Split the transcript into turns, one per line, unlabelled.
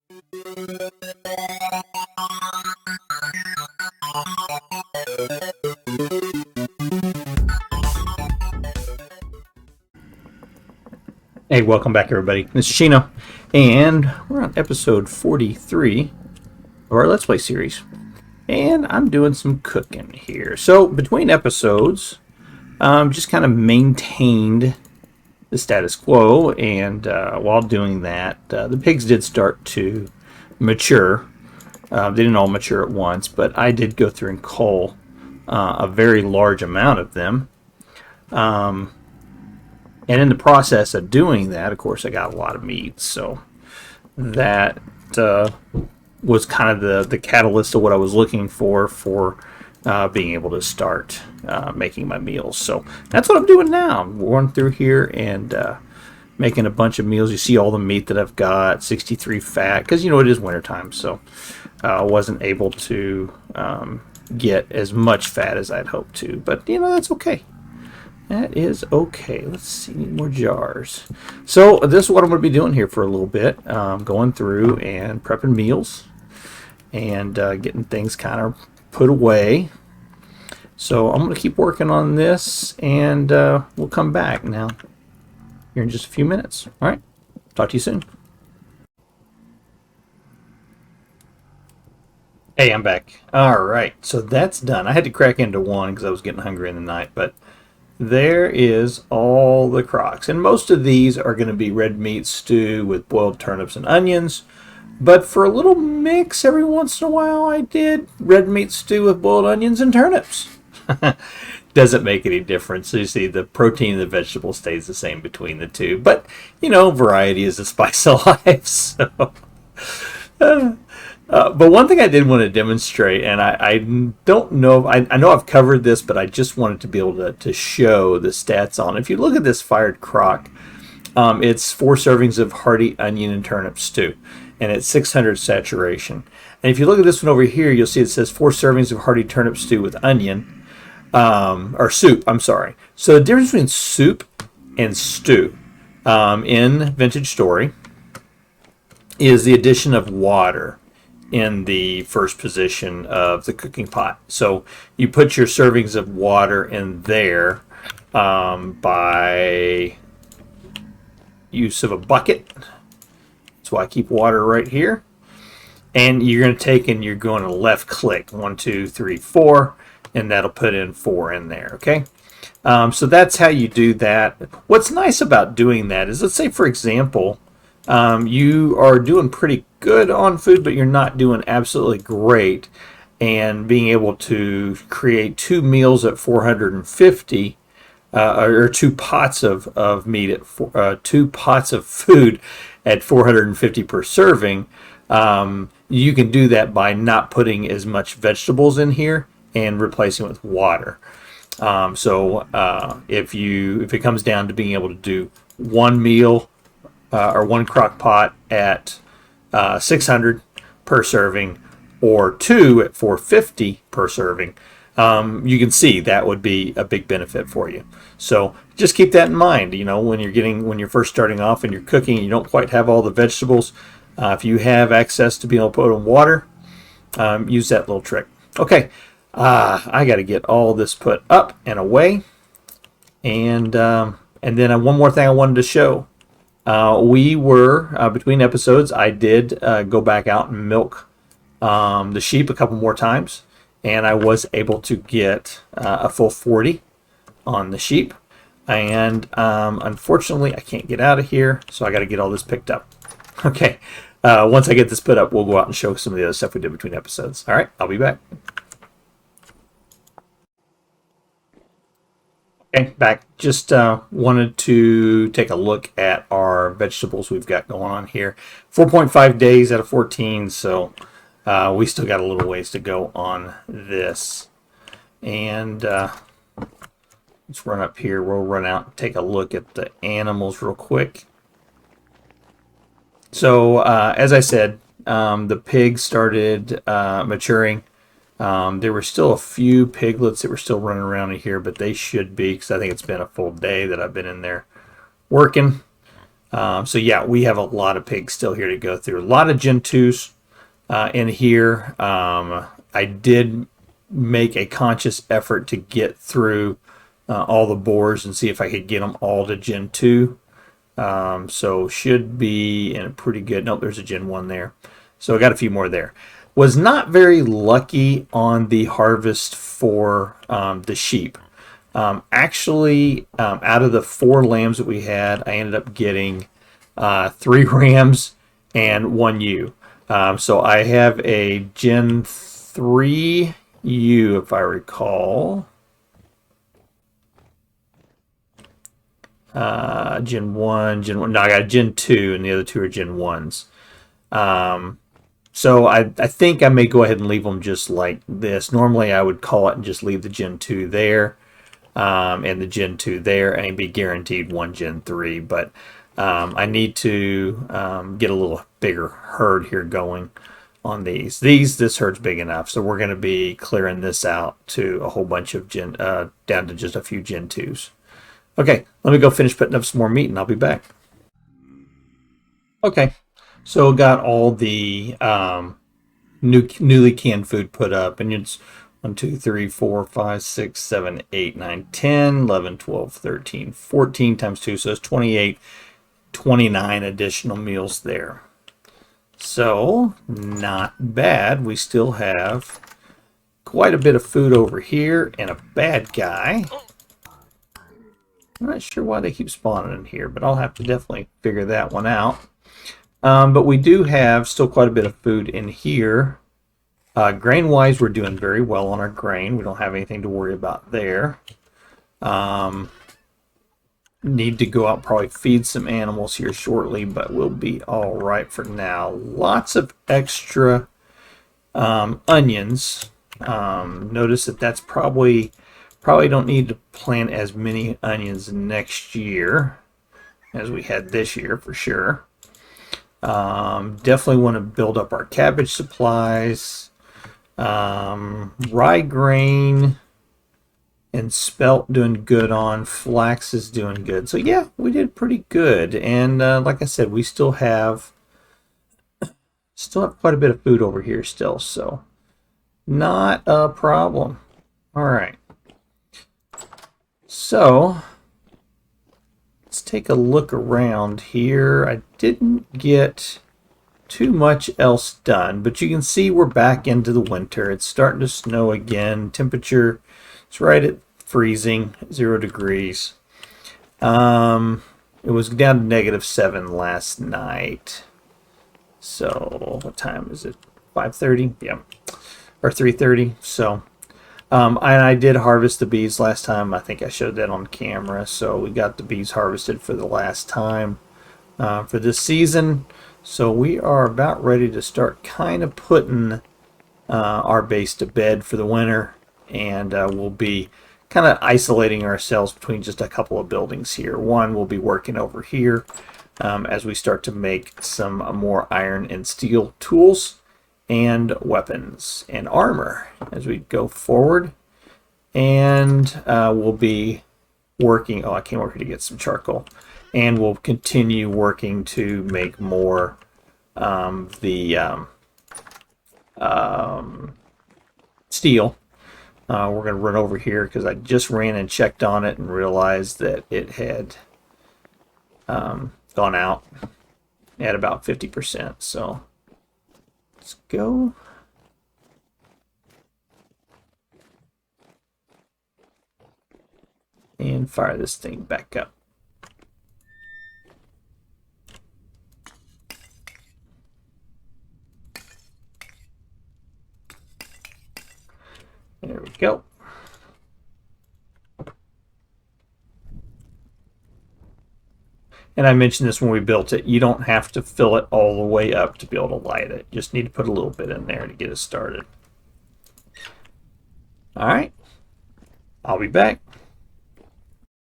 Hey, welcome back, everybody. This is Shino, and we're on episode 43 of our Let's Play series. And I'm doing some cooking here. So, between episodes, just kind of maintained the status quo, and while doing that, the pigs did start to mature. They didn't all mature at once, but I did go through and cull a very large amount of them. And in the process of doing that, of course, I got a lot of meat. So that was kind of the catalyst of what I was looking for being able to start making my meals. So that's what I'm doing now. I'm going through here and making a bunch of meals. You see all the meat that I've got, 63 fat, because, it is wintertime. So I wasn't able to get as much fat as I'd hoped to. But, that's okay. That is okay. Let's see, need more jars. So this is what I'm going to be doing here for a little bit. Going through and prepping meals and getting things kind of put away. So I'm going to keep working on this, and we'll come back now here in just a few minutes. All right. Talk to you soon. Hey, I'm back. All right. So that's done. I had to crack into one because I was getting hungry in the night, but there is all the crocks, and most of these are going to be red meat stew with boiled turnips and onions, but for a little mix every once in a while I did red meat stew with boiled onions and turnips. Doesn't make any difference. You see, the protein of the vegetable stays the same between the two, but variety is the spice of life. So but one thing I did want to demonstrate, and I don't know, I know I've covered this, but I just wanted to be able to show the stats on it. If you look at this fired crock, it's 4 servings of hearty onion and turnip stew, and it's 600 saturation. And if you look at this one over here, you'll see it says 4 servings of hearty turnip stew with onion, or soup, I'm sorry. So the difference between soup and stew in Vintage Story is the addition of water in the first position of the cooking pot. So you put your servings of water in there by use of a bucket. That's why I keep water right here. And you're going to take and you're going to left click 1, 2, 3, 4, and that'll put in 4 in there. Okay. So that's how you do that. What's nice about doing that is, let's say, for example, you are doing pretty good on food, but you're not doing absolutely great, and being able to create 2 meals at 450 or 2 pots of meat at 2 pots of food at 450 per serving. You can do that by not putting as much vegetables in here and replacing it with water. So if it comes down to being able to do 1 meal or 1 crock pot at 600 per serving, or 2 at 450 per serving, you can see that would be a big benefit for you. So just keep that in mind. When you're first starting off and you're cooking, and you don't quite have all the vegetables. If you have access to being able to put in water, use that little trick. Okay, I got to get all this put up and away, and then one more thing I wanted to show. We were, between episodes, I did go back out and milk the sheep a couple more times, and I was able to get a full 40 on the sheep. And unfortunately, I can't get out of here, so I got to get all this picked up. Okay, once I get this put up, we'll go out and show some of the other stuff we did between episodes. All right, I'll be back. Okay, back. Just wanted to take a look at our vegetables we've got going on here. 4.5 days out of 14, so we still got a little ways to go on this. And let's run up here. We'll run out and take a look at the animals real quick. So as I said, the pigs started maturing. There were still a few piglets that were still running around in here, but they should be, because I think it's been a full day that I've been in there working. So yeah, we have a lot of pigs still here to go through. A lot of Gen 2s in here. I did make a conscious effort to get through all the boars and see if I could get them all to Gen 2. So should be in a pretty good... Nope, there's a Gen 1 there. So I got a few more there. Was not very lucky on the harvest for the sheep. Actually, out of the 4 lambs that we had, I ended up getting 3 rams and 1 ewe. So I have a Gen 3 ewe, if I recall. Gen 1, Gen 1. No, I got a Gen 2, and the other 2 are Gen 1s. So I think I may go ahead and leave them just like this. Normally, I would call it and just leave the Gen 2 there. And the Gen 2 there, and it'd be guaranteed 1 Gen 3. But I need to get a little bigger herd here going on these. This herd's big enough, so we're going to be clearing this out to a whole bunch of down to just a few Gen 2s. Okay, let me go finish putting up some more meat, and I'll be back. Okay, so got all the newly canned food put up, and it's 1, 2, 3, 4, 5, 6, 7, 8, 9, 10, 11, 12, 13, 14 times 2, so it's 28, 29 additional meals there. So, not bad. We still have quite a bit of food over here, and a bad guy. I'm not sure why they keep spawning in here, but I'll have to definitely figure that one out. But we do have still quite a bit of food in here. Grain-wise, we're doing very well on our grain. We don't have anything to worry about there. Need to go out and probably feed some animals here shortly, but we'll be all right for now. Lots of extra onions. Notice that that's probably don't need to plant as many onions next year as we had this year for sure. Definitely want to build up our cabbage supplies. Rye grain and spelt doing good on. Flax is doing good. So yeah, we did pretty good. And like I said, we still have quite a bit of food over here still. So not a problem. All right. So let's take a look around here. I didn't get too much else done, but you can see we're back into the winter. It's starting to snow again. Temperature is right at freezing, 0 degrees. It was down to -7 last night. So what time is it? 5:30? Yeah, or 3:30. So and I did harvest the bees last time. I think I showed that on camera. So we got the bees harvested for the last time for this season. So we are about ready to start kind of putting our base to bed for the winter. And we'll be kind of isolating ourselves between just a couple of buildings here. One, we'll be working over here as we start to make some more iron and steel tools and weapons and armor as we go forward. And we'll be working... Oh, I came over here to get some charcoal. And we'll continue working to make more steel. We're going to run over here because I just ran and checked on it and realized that it had gone out at about 50%. So let's go. And fire this thing back up. There we go. And I mentioned this when we built it. You don't have to fill it all the way up to be able to light it. Just need to put a little bit in there to get us started. All right. I'll be back.